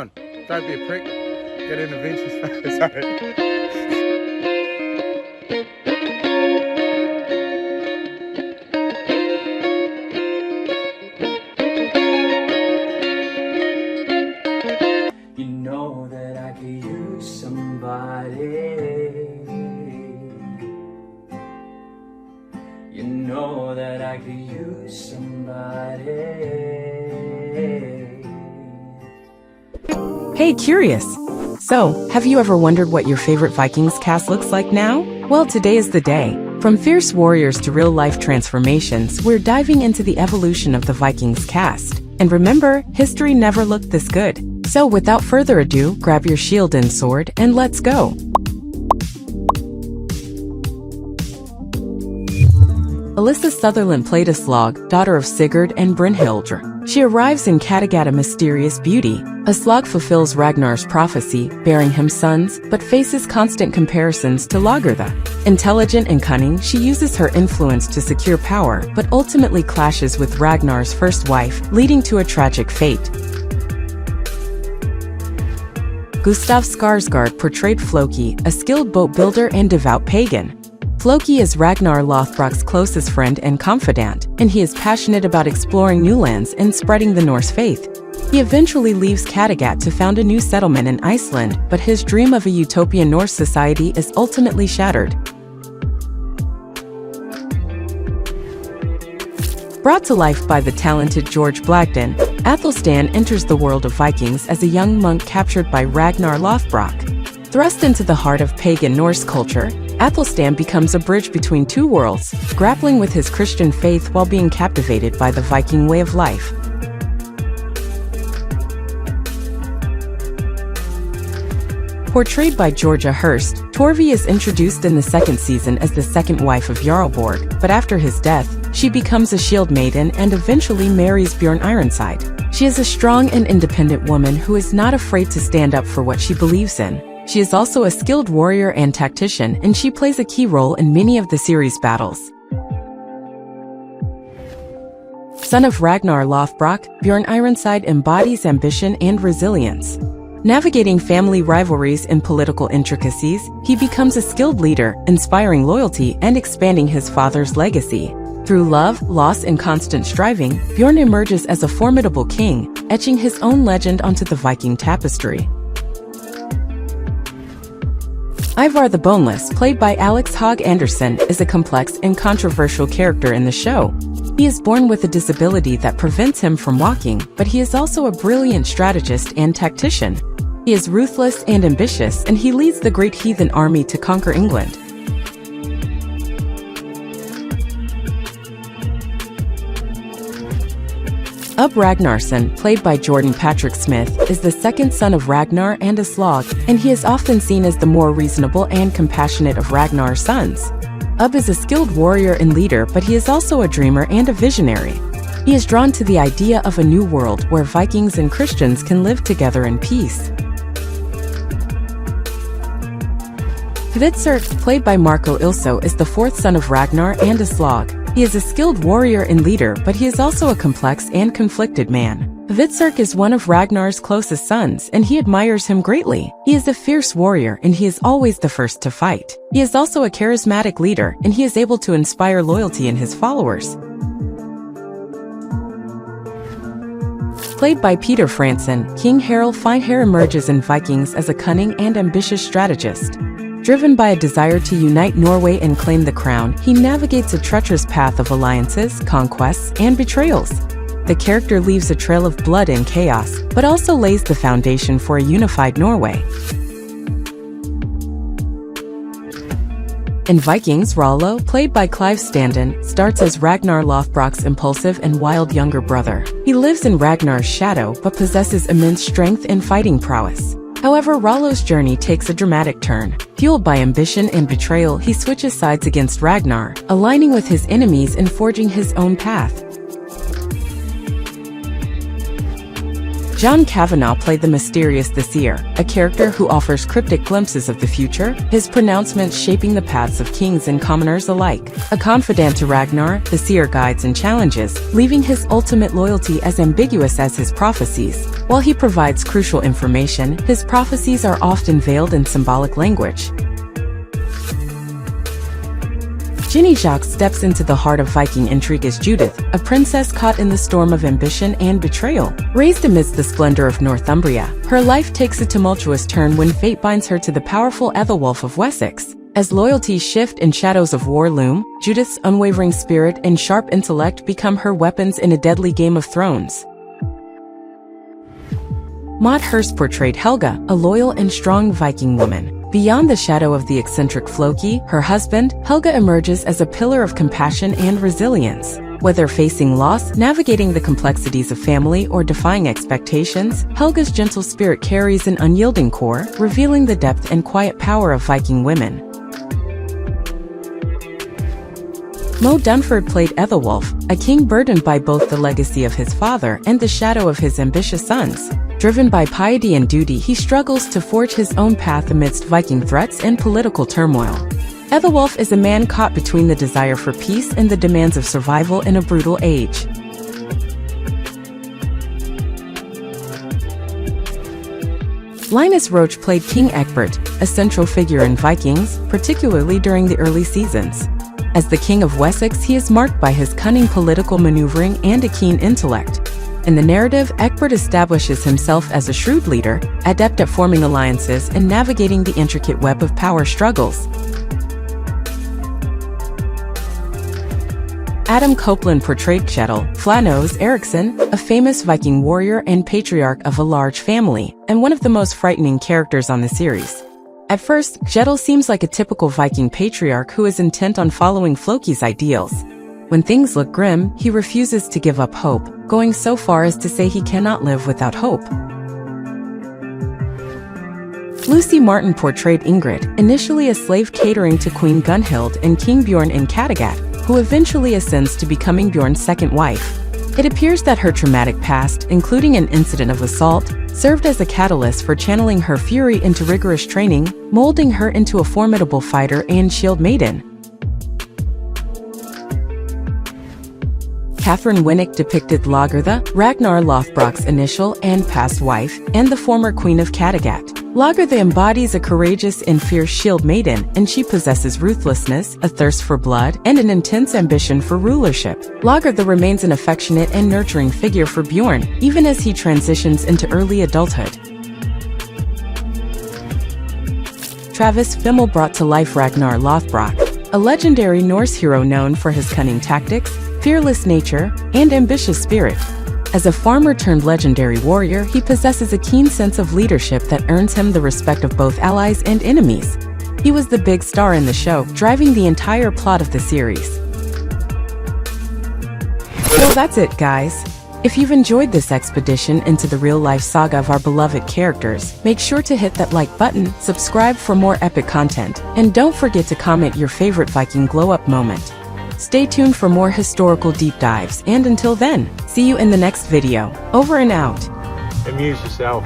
on. Try to be a prick. Get interventions fast. Sorry. You know that I could use somebody. You know that I could use somebody. Hey, curious! So, have you ever wondered what your favorite Vikings cast looks like now? Well, today is the day. From fierce warriors to real-life transformations, we're diving into the evolution of the Vikings cast. And remember, history never looked this good. So without further ado, grab your shield and sword, and let's go! Alyssa Sutherland played Aslaug, daughter of Sigurd and Brynhildr. She arrives in Kattegat a mysterious beauty. Aslaug fulfills Ragnar's prophecy, bearing him sons, but faces constant comparisons to Lagertha. Intelligent and cunning, she uses her influence to secure power, but ultimately clashes with Ragnar's first wife, leading to a tragic fate. Gustaf Skarsgård portrayed Floki, a skilled boat builder and devout pagan. Floki is Ragnar Lothbrok's closest friend and confidant, and he is passionate about exploring new lands and spreading the Norse faith. He eventually leaves Kattegat to found a new settlement in Iceland, but his dream of a utopian Norse society is ultimately shattered. Brought to life by the talented George Blagden, Athelstan enters the world of Vikings as a young monk captured by Ragnar Lothbrok. Thrust into the heart of pagan Norse culture, Athelstan becomes a bridge between two worlds, grappling with his Christian faith while being captivated by the Viking way of life. Portrayed by Georgia Hirst, Torvi is introduced in the second season as the second wife of Jarlborg, but after his death, she becomes a shield maiden and eventually marries Bjorn Ironside. She is a strong and independent woman who is not afraid to stand up for what she believes in. She is also a skilled warrior and tactician, and she plays a key role in many of the series' battles. Son of Ragnar Lothbrok, Bjorn Ironside embodies ambition and resilience. Navigating family rivalries and political intricacies, he becomes a skilled leader, inspiring loyalty and expanding his father's legacy. Through love, loss, and constant striving, Bjorn emerges as a formidable king, etching his own legend onto the Viking tapestry. Ivar the Boneless, played by Høgh Andersen, is a complex and controversial character in the show. He is born with a disability that prevents him from walking, but he is also a brilliant strategist and tactician. He is ruthless and ambitious, and he leads the great heathen army to conquer England. Ubbe Ragnarsson, played by Jordan Patrick Smith, is the second son of Ragnar and Aslaug, and he is often seen as the more reasonable and compassionate of Ragnar's sons. Ubbe is a skilled warrior and leader, but he is also a dreamer and a visionary. He is drawn to the idea of a new world where Vikings and Christians can live together in peace. Hvitserk, played by Marco Ilsø, is the fourth son of Ragnar and Aslaug. He is a skilled warrior and leader, but he is also a complex and conflicted man. Hvitserk is one of Ragnar's closest sons, and he admires him greatly. He is a fierce warrior, and he is always the first to fight. He is also a charismatic leader, and he is able to inspire loyalty in his followers. Played by Peter Franzén, King Harald Finehair emerges in Vikings as a cunning and ambitious strategist. Driven by a desire to unite Norway and claim the crown, he navigates a treacherous path of alliances, conquests, and betrayals. The character leaves a trail of blood and chaos, but also lays the foundation for a unified Norway. In Vikings, Rollo, played by Clive Standen, starts as Ragnar Lothbrok's impulsive and wild younger brother. He lives in Ragnar's shadow, but possesses immense strength and fighting prowess. However, Rollo's journey takes a dramatic turn. Fueled by ambition and betrayal, he switches sides against Ragnar, aligning with his enemies and forging his own path. John Kavanagh played the mysterious The Seer, a character who offers cryptic glimpses of the future, his pronouncements shaping the paths of kings and commoners alike. A confidant to Ragnar, The Seer guides and challenges, leaving his ultimate loyalty as ambiguous as his prophecies. While he provides crucial information, his prophecies are often veiled in symbolic language. Ginny Jacques steps into the heart of Viking intrigue as Judith, a princess caught in the storm of ambition and betrayal. Raised amidst the splendor of Northumbria, her life takes a tumultuous turn when fate binds her to the powerful Ethelwulf of Wessex. As loyalties shift and shadows of war loom, Judith's unwavering spirit and sharp intellect become her weapons in a deadly Game of Thrones. Maud Hirst portrayed Helga, a loyal and strong Viking woman. Beyond the shadow of the eccentric Floki, her husband, Helga emerges as a pillar of compassion and resilience. Whether facing loss, navigating the complexities of family, or defying expectations, Helga's gentle spirit carries an unyielding core, revealing the depth and quiet power of Viking women. Moe Dunford played Ethelwulf, a king burdened by both the legacy of his father and the shadow of his ambitious sons. Driven by piety and duty, he struggles to forge his own path amidst Viking threats and political turmoil. Ethelwulf is a man caught between the desire for peace and the demands of survival in a brutal age. Linus Roche played King Egbert, a central figure in Vikings, particularly during the early seasons. As the King of Wessex, he is marked by his cunning political maneuvering and a keen intellect. In the narrative, Egbert establishes himself as a shrewd leader, adept at forming alliances and navigating the intricate web of power struggles. Adam Copeland portrayed Kjetil Flanos Eriksson, a famous Viking warrior and patriarch of a large family, and one of the most frightening characters on the series. At first, Kjetil seems like a typical Viking patriarch who is intent on following Floki's ideals. When things look grim, he refuses to give up hope, going so far as to say he cannot live without hope. Lucy Martin portrayed Ingrid, initially a slave catering to Queen Gunhild and King Bjorn in Kattegat, who eventually ascends to becoming Bjorn's second wife. It appears that her traumatic past, including an incident of assault, served as a catalyst for channeling her fury into rigorous training, molding her into a formidable fighter and shield maiden. Catherine Winnick depicted Lagertha, Ragnar Lothbrok's initial and past wife, and the former Queen of Kattegat. Lagertha embodies a courageous and fierce shield maiden, and she possesses ruthlessness, a thirst for blood, and an intense ambition for rulership. Lagertha remains an affectionate and nurturing figure for Bjorn, even as he transitions into early adulthood. Travis Fimmel brought to life Ragnar Lothbrok, a legendary Norse hero known for his cunning tactics, fearless nature, and ambitious spirit. As a farmer-turned-legendary warrior, he possesses a keen sense of leadership that earns him the respect of both allies and enemies. He was the big star in the show, driving the entire plot of the series. So that's it, guys. If you've enjoyed this expedition into the real-life saga of our beloved characters, make sure to hit that like button, subscribe for more epic content, and don't forget to comment your favorite Viking glow-up moment. Stay tuned for more historical deep dives, and until then, see you in the next video. Over and out. Amuse yourself.